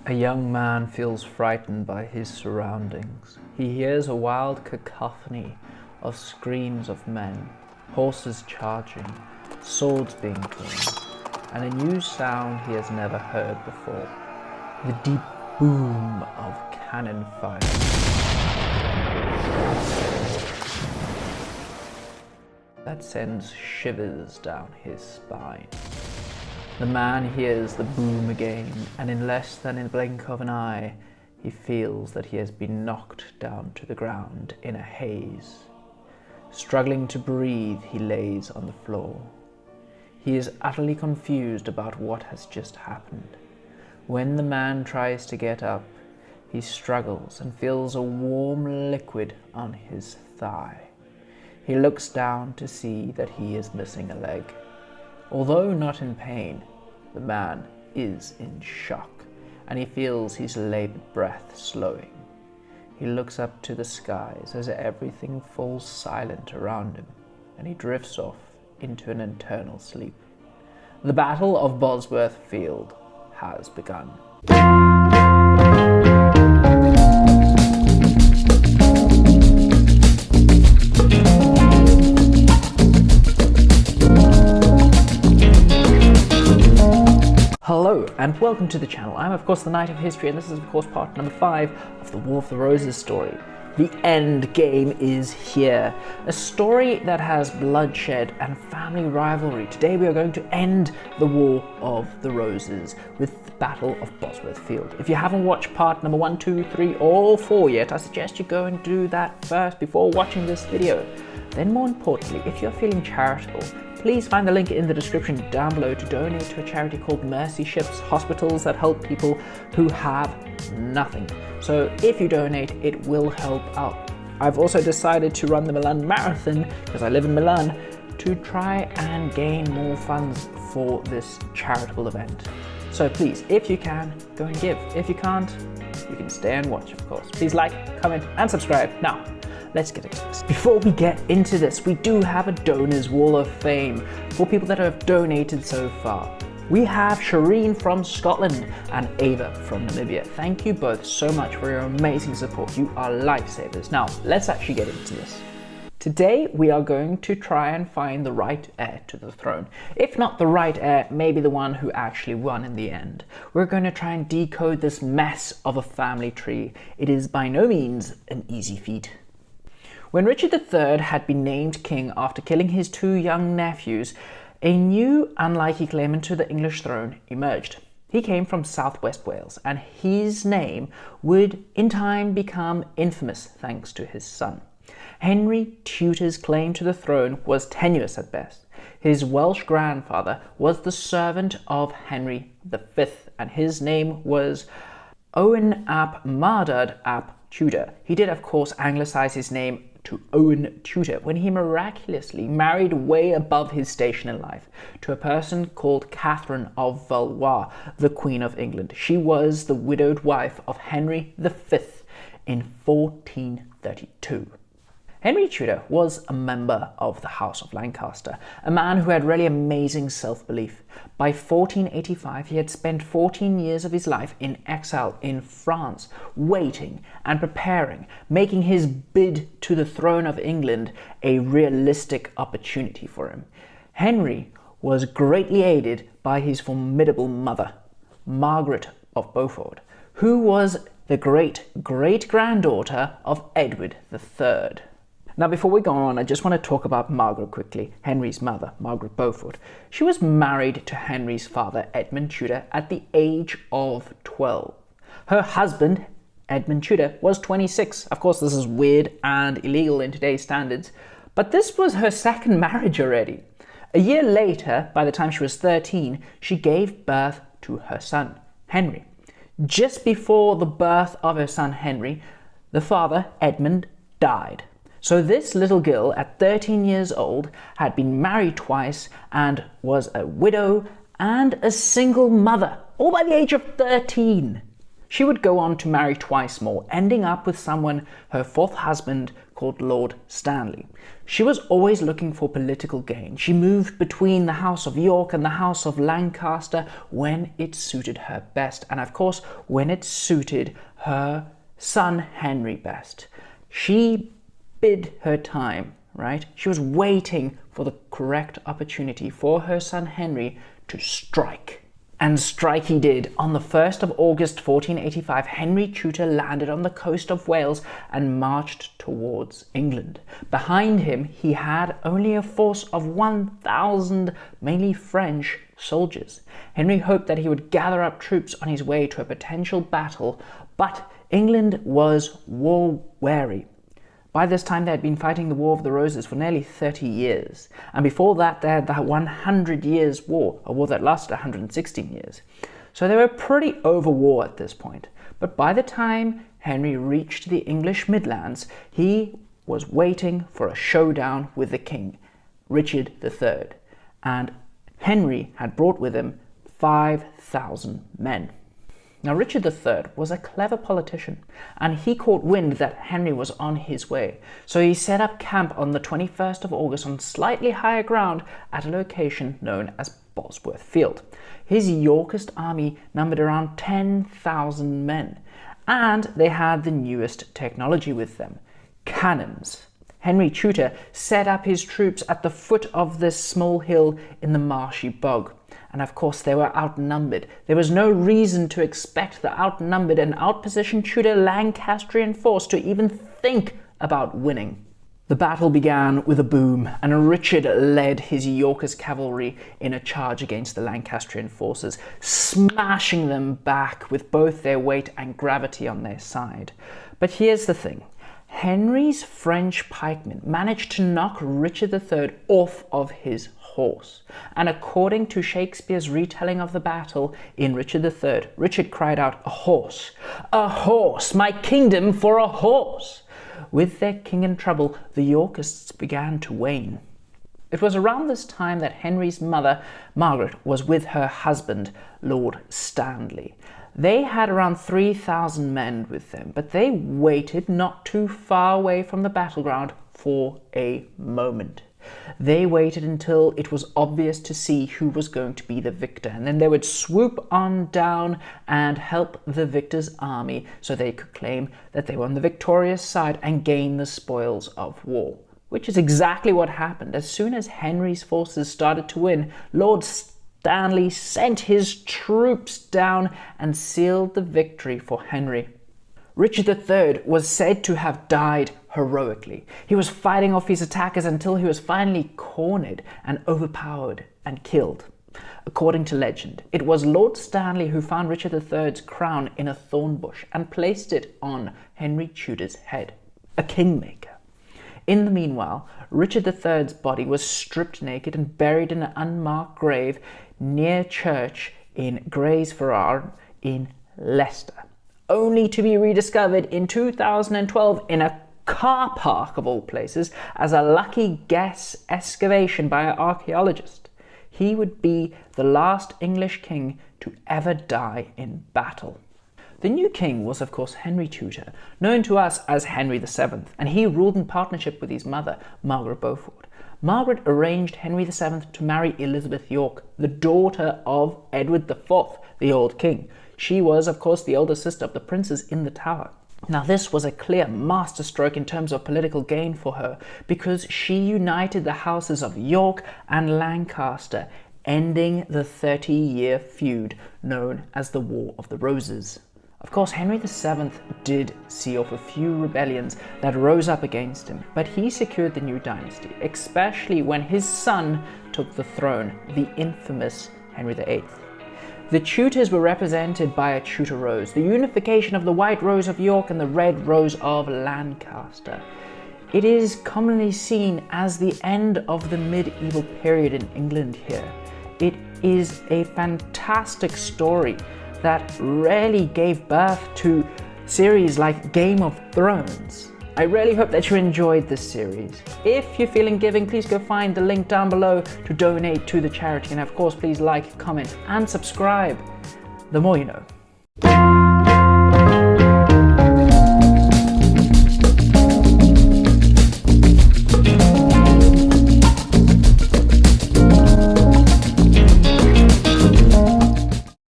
A young man feels frightened by his surroundings. He hears a wild cacophony of screams of men, horses charging, swords being drawn, and a new sound he has never heard before, the deep boom of cannon fire. That sends shivers down his spine. The man hears the boom again, and in less than a blink of an eye, he feels that he has been knocked down to the ground in a haze. Struggling to breathe, he lays on the floor. He is utterly confused about what has just happened. When the man tries to get up, he struggles and feels a warm liquid on his thigh. He looks down to see that he is missing a leg. Although not in pain, the man is in shock, and he feels his labored breath slowing. He looks up to the skies as everything falls silent around him, and he drifts off into an eternal sleep. The Battle of Bosworth Field has begun. Hello and welcome to the channel. I'm of course the Knight of History, and this is of course part number 5 of the War of the Roses story. The end game is here. A story that has bloodshed and family rivalry. Today we are going to end the War of the Roses with the Battle of Bosworth Field. If you haven't watched part number 1, 2, 3 or 4 yet, I suggest you go and do that first before watching this video. Then more importantly, if you're feeling charitable, please find the link in the description down below to donate to a charity called Mercy Ships, hospitals that help people who have nothing. So if you donate, it will help out. I've also decided to run the Milan Marathon, because I live in Milan, to try and gain more funds for this charitable event. So please, if you can, go and give. If you can't, you can stay and watch, of course. Please like, comment and subscribe. Now, let's get into this. Before we get into this, we do have a Donors Wall of Fame for people that have donated so far. We have Shireen from Scotland and Ava from Namibia. Thank you both so much for your amazing support. You are lifesavers. Now, let's actually get into this. Today, we are going to try and find the right heir to the throne. If not the right heir, maybe the one who actually won in the end. We're going to try and decode this mess of a family tree. It is by no means an easy feat. When Richard III had been named king after killing his 2 young nephews, a new unlikely claimant to the English throne emerged. He came from southwest Wales, and his name would in time become infamous thanks to his son. Henry Tudor's claim to the throne was tenuous at best. His Welsh grandfather was the servant of Henry V, and his name was Owen ap Mardud ap Tudor. He did of course anglicize his name to Owen Tudor when he miraculously married way above his station in life to a person called Catherine of Valois, the Queen of England. She was the widowed wife of Henry V in 1432. Henry Tudor was a member of the House of Lancaster, a man who had really amazing self-belief. By 1485, he had spent 14 years of his life in exile in France, waiting and preparing, making his bid to the throne of England a realistic opportunity for him. Henry was greatly aided by his formidable mother, Margaret of Beaufort, who was the great-great-granddaughter of Edward III. Now, before we go on, I just want to talk about Margaret quickly, Henry's mother, Margaret Beaufort. She was married to Henry's father, Edmund Tudor, at the age of 12. Her husband, Edmund Tudor, was 26. Of course, this is weird and illegal in today's standards, but this was her second marriage already. A year later, by the time she was 13, she gave birth to her son, Henry. Just before the birth of her son, Henry, the father, Edmund, died. So this little girl at 13 years old had been married twice and was a widow and a single mother, all by the age of 13. She would go on to marry twice more, ending up with her fourth husband, called Lord Stanley. She was always looking for political gain. She moved between the House of York and the House of Lancaster when it suited her best, and of course when it suited her son Henry best. She bid her time, right? She was waiting for the correct opportunity for her son Henry to strike. And strike he did. On the 1st of August 1485, Henry Tudor landed on the coast of Wales and marched towards England. Behind him, he had only a force of 1,000, mainly French, soldiers. Henry hoped that he would gather up troops on his way to a potential battle, but England was war-weary. By this time, they had been fighting the War of the Roses for nearly 30 years. And before that, they had the 100 Years' War, a war that lasted 116 years. So they were pretty over war at this point. But by the time Henry reached the English Midlands, he was waiting for a showdown with the king, Richard III. And Henry had brought with him 5,000 men. Now, Richard III was a clever politician, and he caught wind that Henry was on his way. So he set up camp on the 21st of August on slightly higher ground at a location known as Bosworth Field. His Yorkist army numbered around 10,000 men, and they had the newest technology with them, cannons. Henry Tudor set up his troops at the foot of this small hill in the marshy bog. And of course they were outnumbered. There was no reason to expect the outnumbered and outpositioned Tudor Lancastrian force to even think about winning. The battle began with a boom, and Richard led his Yorkist cavalry in a charge against the Lancastrian forces, smashing them back with both their weight and gravity on their side. But here's the thing. Henry's French pikemen managed to knock Richard III off of his horse. And according to Shakespeare's retelling of the battle in Richard III, Richard cried out, "A horse! A horse! My kingdom for a horse!" With their king in trouble, the Yorkists began to wane. It was around this time that Henry's mother, Margaret, was with her husband, Lord Stanley. They had around 3,000 men with them, but they waited not too far away from the battleground for a moment. They waited until it was obvious to see who was going to be the victor, and then they would swoop on down and help the victor's army so they could claim that they were on the victorious side and gain the spoils of war. Which is exactly what happened. As soon as Henry's forces started to win, Lord Stanley sent his troops down and sealed the victory for Henry. Richard III was said to have died heroically. He was fighting off his attackers until he was finally cornered and overpowered and killed. According to legend, it was Lord Stanley who found Richard III's crown in a thorn bush and placed it on Henry Tudor's head, a kingmaker. In the meanwhile, Richard III's body was stripped naked and buried in an unmarked grave near church in Graysferrar in Leicester, only to be rediscovered in 2012 in a car park of all places as a lucky guess excavation by an archaeologist. He would be the last English king to ever die in battle. The new king was, of course, Henry Tudor, known to us as Henry VII, and he ruled in partnership with his mother, Margaret Beaufort. Margaret arranged Henry VII to marry Elizabeth York, the daughter of Edward IV, the old king. She was, of course, the older sister of the princes in the Tower. Now, this was a clear masterstroke in terms of political gain for her, because she united the houses of York and Lancaster, ending the 30-year feud known as the War of the Roses. Of course, Henry VII did see off a few rebellions that rose up against him, but he secured the new dynasty, especially when his son took the throne, the infamous Henry VIII. The Tudors were represented by a Tudor rose, the unification of the white rose of York and the red rose of Lancaster. It is commonly seen as the end of the medieval period in England here. It is a fantastic story that rarely gave birth to series like Game of Thrones. I really hope that you enjoyed this series. If you're feeling giving, please go find the link down below to donate to the charity, and of course please like, comment and subscribe. The more you know.